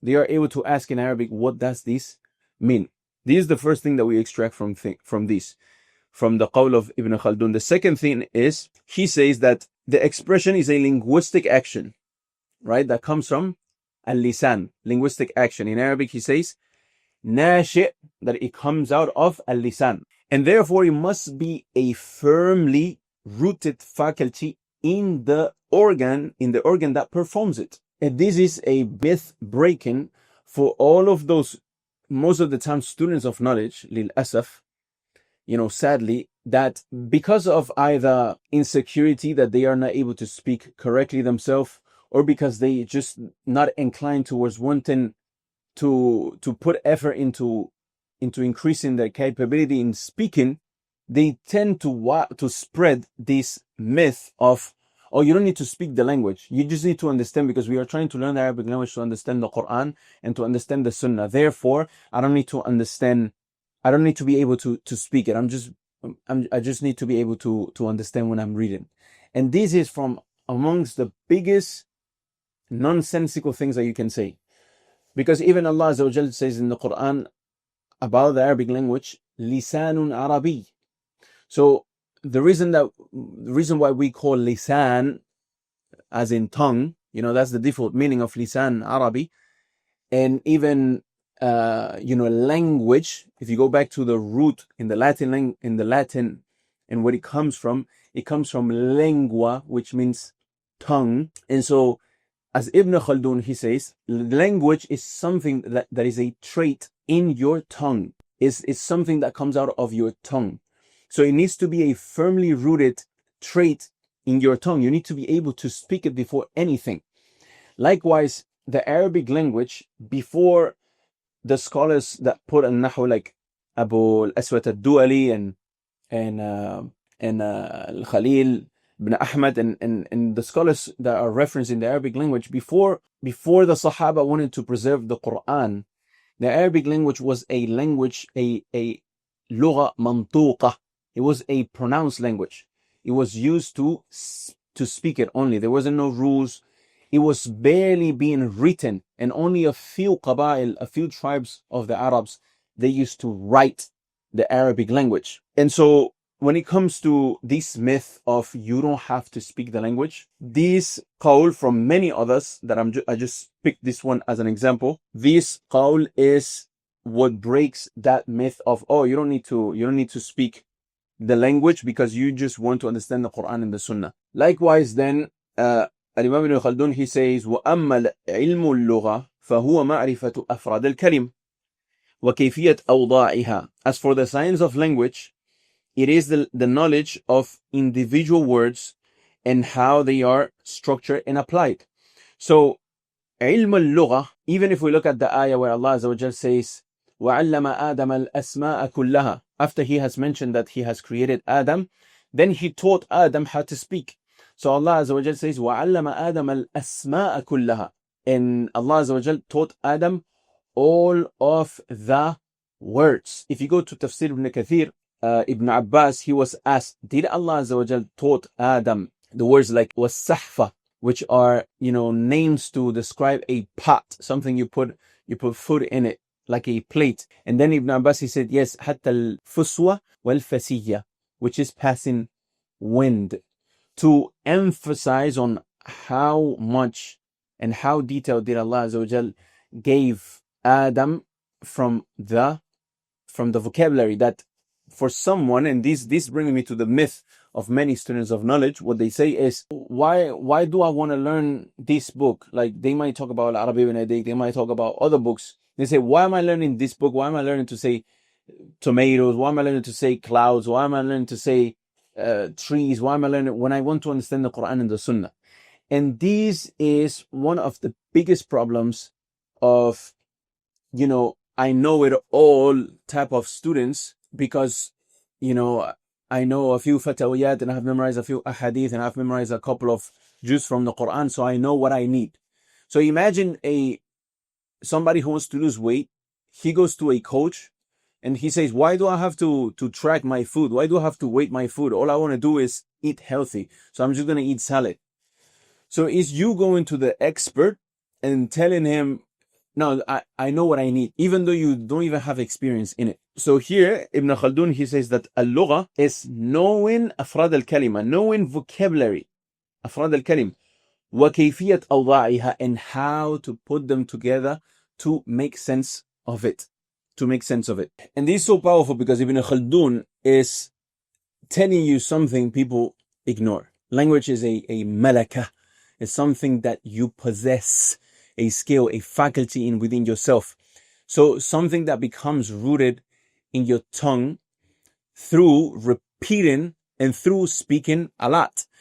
they are able to ask in Arabic, what does this mean? This is the first thing that we extract from this, from the qawl of Ibn Khaldun. The second thing is, he says that the expression is a linguistic action, right? That comes from al-lisan, linguistic action. In Arabic, he says, nashi', that it comes out of al-lisan. And therefore, it must be a firmly rooted faculty in the organ that performs it. And this is a myth breaking for all of those, most of the time, students of knowledge, lil asaf, sadly, that because of either insecurity that they are not able to speak correctly themselves, or because they just not inclined towards wanting to put effort into increasing their capability in speaking, they tend to spread this myth of, oh, you don't need to speak the language. You just need to understand, because we are trying to learn the Arabic language to understand the Quran and to understand the Sunnah. Therefore, I don't need to understand. I don't need to be able to speak it. I just need to be able to understand when I'm reading. And this is from amongst the biggest nonsensical things that you can say. Because even Allah Azza wa Jal says in the Quran about the Arabic language, lisanun Arabi. So the reason why we call lisan, as in tongue, that's the default meaning of lisan Arabi, and even language. If you go back to the root in the Latin, and where it comes from lingua, which means tongue. And so, as Ibn Khaldun, he says, language is something that is a trait in your tongue. It's something that comes out of your tongue. So it needs to be a firmly rooted trait in your tongue. You need to be able to speak it before anything. Likewise, the Arabic language, before the scholars that put an nahu like Abu al-Aswat al-Duali and Khalil ibn Ahmad and the scholars that are referenced in the Arabic language, before the Sahaba wanted to preserve the Quran, the Arabic language was a language, a lugha mantuqa. It was a pronounced language. It was used to speak it only. There wasn't no rules. It was barely being written, and only a few qaba'il, a few tribes of the Arabs, they used to write the Arabic language. And so when it comes to this myth of you don't have to speak the language, this qawl from many others that I just picked this one as an example. This qawl is what breaks that myth of, oh, you don't need to speak the language because you just want to understand the Quran and the Sunnah. Likewise, then Al-Imam Ibn Khaldun, he says, وَأَمَّا عِلْمُ اللُّغَةِ فَهُوَ مَعْرِفَةُ أَفْرَادِ الْكَلِمِ وَكَيْفِيَةِ أَوْضَاعِهَا. As for the science of language, it is the knowledge of individual words and how they are structured and applied. So, علم اللغة, even if we look at the ayah where Allah Azza wa Jal says, وَعَلَّمَ آدَمَ الْأَسْمَاءَ كُلَّهَا. After he has mentioned that he has created Adam, then he taught Adam how to speak. So Allah Azza wa Jal says, وَعَلَّمَ آدَمَ الْأَسْمَاءَ كُلَّهَا. And Allah Azza wa Jal taught Adam all of the words. If you go to Tafsir ibn Kathir, Ibn Abbas, he was asked, did Allah Azza wa Jal taught Adam the words like was-sahfa, which are, names to describe a pot, something you put food in it, like a plate. And then Ibn Abbas, he said, yes, حتى الفسوة والفسية, which is passing wind, to emphasize on how much and how detailed did Allah Azza wa Jal gave Adam from the vocabulary that for someone, and this brings me to the myth of many students of knowledge, what they say is, why do I want to learn this book? Like, they might talk about Arabi ibn Adik, they might talk about other books. They say, why am I learning this book? Why am I learning to say tomatoes? Why am I learning to say clouds? Why am I learning to say trees? Why am I learning when I want to understand the Quran and the Sunnah? And this is one of the biggest problems of, I know it all type of students, because, I know a few fatawiyat and I have memorized a few ahadith and I've memorized a couple of juz from the Quran, so I know what I need. So imagine somebody who wants to lose weight, he goes to a coach and he says, why do I have to track my food? Why do I have to weight my food? All I want to do is eat healthy. So I'm just going to eat salad. So is you going to the expert and telling him, no, I know what I need, even though you don't even have experience in it. So here, Ibn Khaldun, he says that al-lugha is knowing afrad al-kalima, knowing vocabulary, afrad al-kalim, وكيفية أوضاعها, and how to put them together to make sense of it. To make sense of it. And this is so powerful because Ibn Khaldun is telling you something people ignore. Language is a malaka. It's something that you possess, a skill, a faculty in within yourself. So something that becomes rooted in your tongue through repeating and through speaking a lot.